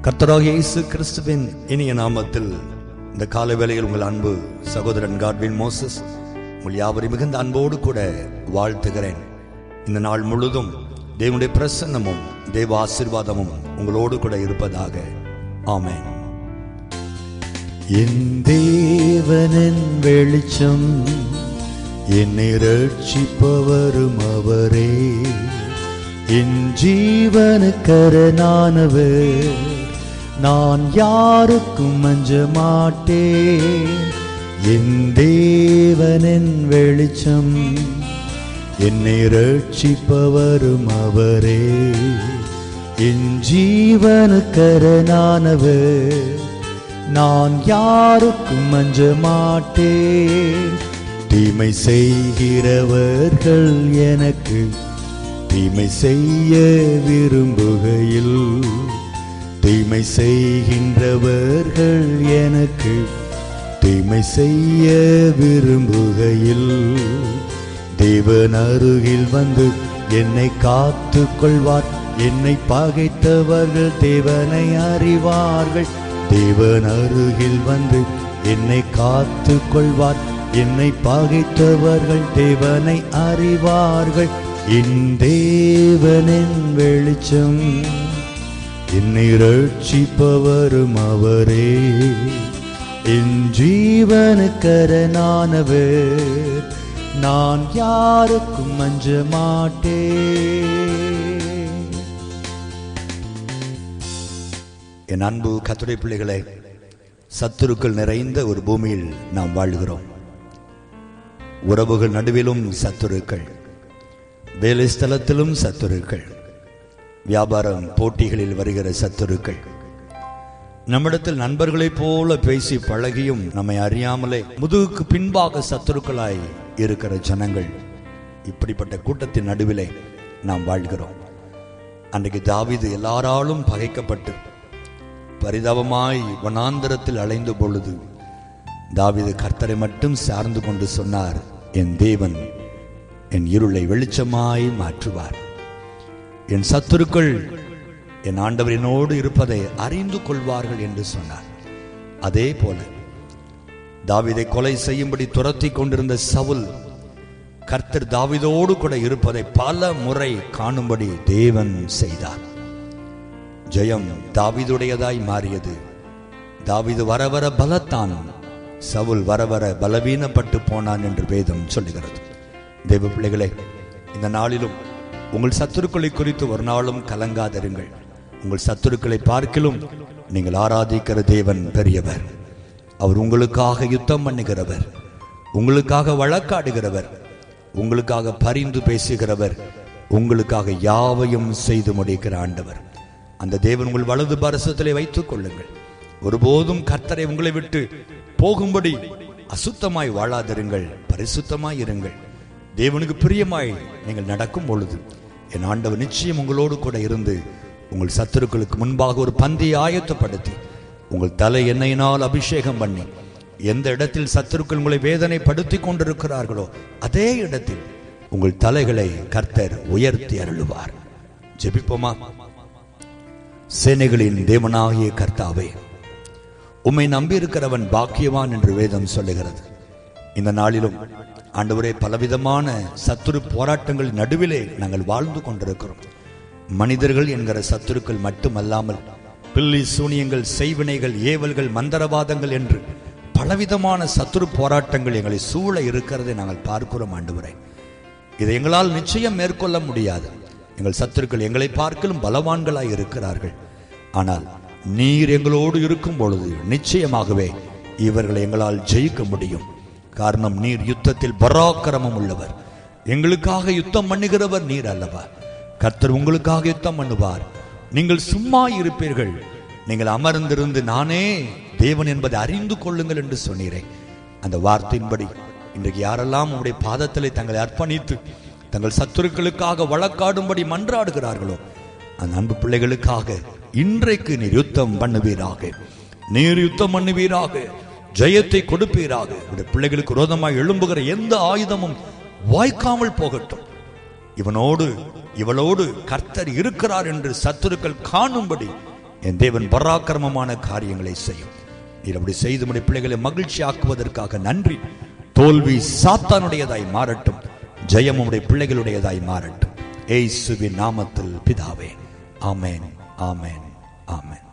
கர்த்தராகிய இயேசு கிறிஸ்துவின் இனிய நாமத்தில் இந்த காலை வேளையில் உங்கள் அன்பு சகோதரன் காட்வின் மோசஸ் உங்கள் யாவரையும் மிகுந்த அன்போடு கூட வாழ்த்துகிறேன். இந்த நாள் முழுதும் தேவனுடைய பிரசன்னமும் தேவ ஆசீர்வாதமும் உங்களோடு கூட இருப்பதாக. ஆமென். என் தேவனின் வெளிச்சம், என்னை ரட்சிப்பவரும் அவரே, என் ஜீவனுக்கரணானவர், நான் யாருக்கும் அஞ்ச மாட்டேன். என் தேவனின் வெளிச்சம், என்னை ரட்சிப்பவரும் அவரே, என் ஜீவனுக்கரணானவர், நான் யாருக்கும் அஞ்ச மாட்டேன். தீமை செய்கிறவர்கள் எனக்கு தீமை செய்ய விரும்புகையில், தீமை செய்கின்றவர்கள் எனக்கு தீமை செய்ய விரும்புகையில், தேவன் அருகில் வந்து என்னை காத்து கொள்வார். என்னை பகைத்தவர்கள் தேவனை அறிவார்கள். தேவன் அருகில் வந்து என்னை காத்து கொள்வார். என்னை பகைத்தவர்கள் தேவனை அறிவார்கள். என் தேவனின் வெளிச்சம், என்னை ரட்சிப்பவரும் அவரே, என் ஜீவனுக்கரணானவர், நான் யாருக்கும் அஞ்ச மாட்டேன். என் அன்பு கர்த்தருடைய பிள்ளைகளே, சத்துருக்கள் நிறைந்த ஒரு பூமியில் நாம் வாழ்கிறோம். உறவுகள் நடுவிலும் சத்துருக்கள், வேலை ஸ்தலத்திலும் சத்துருக்கள், வியாபாரம் போட்டிகளில் வருகிற சத்துருக்கள், நம்மிடத்தில் நண்பர்களைப் போல பேசி பழகியும் நம்மை அறியாமலே முதுகுக்கு பின்பாக சத்துருக்களாய் இருக்கிற ஜனங்கள், இப்படிப்பட்ட கூட்டத்தின் நடுவிலே நாம் வாழ்கிறோம். அன்றைக்கு தாவீது எல்லாராலும் பகைக்கப்பட்டு பரிதாபமாய் வனாந்தரத்தில் அலைந்த பொழுது தாவீது கர்த்தரை மட்டும் சார்ந்து கொண்டு சொன்னார், என் தேவன் என் இருளை வெளிச்சமாய் மாற்றுவார். என் சத்துருக்கள் என் ஆண்டவர் என்னோடு இருப்பதை அறிந்து கொள்வார்கள் என்று சொன்னார். அதே போல தாவீதை கொலை செய்யும்படி துரத்தி கொண்டிருந்த சவுல், கர்த்தர் தாவீதோடு கூட இருப்பதை பல முறை காணும்படி தேவன் செய்தார். ஜெயம் தாவீதுடையதாய் மாறியது. தாவீது வர வர பலத்தான், சவுல் வர வர பலவீனப்பட்டு போனான் என்று வேதம் சொல்லுகிறது. தேவ பிள்ளைகளே, இந்த நாளிலும் உங்கள் சத்துருக்களை குறித்து ஒரு நாளும் கலங்காதிருங்கள். உங்கள் சத்துருக்களை பார்க்கிலும் நீங்கள் ஆராதிக்கிற தேவன் பெரியவர். அவர் உங்களுக்காக யுத்தம் பண்ணுகிறவர், உங்களுக்காக வழக்காடுகிறவர், உங்களுக்காக பரிந்து பேசுகிறவர், உங்களுக்காக யாவையும் செய்து முடிக்கிற ஆண்டவர். அந்த தேவன் உங்கள் வலது பரிசத்திலே வைத்துக் கொள்ளுங்கள். ஒருபோதும் கர்த்தரை உங்களை விட்டு போகும்படி அசுத்தமாய் வாழாதிருங்கள், பரிசுத்தமாய் இருங்கள். தேவனுக்கு பிரியமாய் நீங்கள் நடக்கும் பொழுது என் ஆண்டவர் நிச்சயம் உங்களோடு கூட இருந்து உங்கள் சத்துருக்களுக்கு முன்பாக ஒரு பந்தியை ஆயத்தப்படுத்தி உங்கள் தலை எண்ணெயினால் அபிஷேகம் பண்ணி, எந்த இடத்தில் சத்துருக்கள் உங்களை வேதனைப்படுத்தி கொண்டிருக்கிறார்களோ அதே இடத்தில் உங்கள் தலைகளை கர்த்தர் உயர்த்தி அருளுவார். ஜெபிப்போமா? சேனைகளின் தேவனாகிய கர்த்தாவே, உம்மை நம்பியிருக்கிறவன் பாக்கியவான் என்று வேதம் சொல்லுகிறது. இந்த நாளிலும் ஆண்டவரே, பலவிதமான சத்துரு போராட்டங்கள் நடுவிலே நாங்கள் வாழ்ந்து கொண்டிருக்கிறோம். மனிதர்கள் என்கிற சத்துருக்கள் மட்டுமல்லாமல் பில்லி சூனியங்கள், செய்வினைகள், ஏவல்கள், மந்திரவாதங்கள் என்று பலவிதமான சத்துரு போராட்டங்கள் எங்களை சூழ இருக்கிறதை நாங்கள் பார்க்கிறோம். ஆண்டவரே, இதை எங்களால் நிச்சயம் மேற்கொள்ள முடியாது. எங்கள் சத்துருக்கள் எங்களை பார்க்கலும் பலவான்களாய் இருக்கிறார்கள். ஆனால் நீர் எங்களோடு இருக்கும் பொழுது நிச்சயமாகவே இவர்களை எங்களால் ஜெயிக்க முடியும். காரணம், நீர் யுத்தத்தில் பராக்கிரமம் உள்ளவர். எங்களுக்காக யுத்தம் பண்ணுகிறவர் நீர் அல்லவா? கர்த்தர் உங்களுக்காக யுத்தம் பண்ணுவார். நீங்கள் சும்மா இருப்பீர்கள். நீங்கள் அமர்ந்திருந்து நானே தேவன் என்பதை அறிந்து கொள்ளுங்கள் என்று சொன்னீரே. அந்த வார்த்தையின்படி இன்றைக்கு யாரெல்லாம் உங்களுடைய பாதத்திலே தங்களை அர்ப்பணித்து தங்கள் சத்துருக்களுக்காக வழக்காடும்படி மன்றாடுகிறார்களோ அந்த அன்பு பிள்ளைகளுக்காக இன்றைக்கு நீர் யுத்தம் பண்ணுவீராக. நீர் யுத்தம் பண்ணுவீராக, ஜெயத்தை கொடுப்பீராக. உடைய பிள்ளைகளுக்கு விரோதமாய் எழும்புகிற எந்த ஆயுதமும் வாய்க்காமல் போகட்டும். இவனோடு இவளோடு கர்த்தர் இருக்கிறார் என்று சத்துருக்கள் காணும்படி என் தேவன் பராக்கிரமமான காரியங்களை செய்யும். நீர் அப்படி செய்து நம்முடைய பிள்ளைகளை மகிழ்ச்சி ஆக்குவதற்காக நன்றி. தோல்வி சாத்தானுடையதாய் மாறட்டும், ஜெயம் உம்முடைய பிள்ளைகளுடையதாய் மாறட்டும். இயேசுவின் நாமத்தில் பிதாவே, ஆமென், ஆமென், ஆமென்.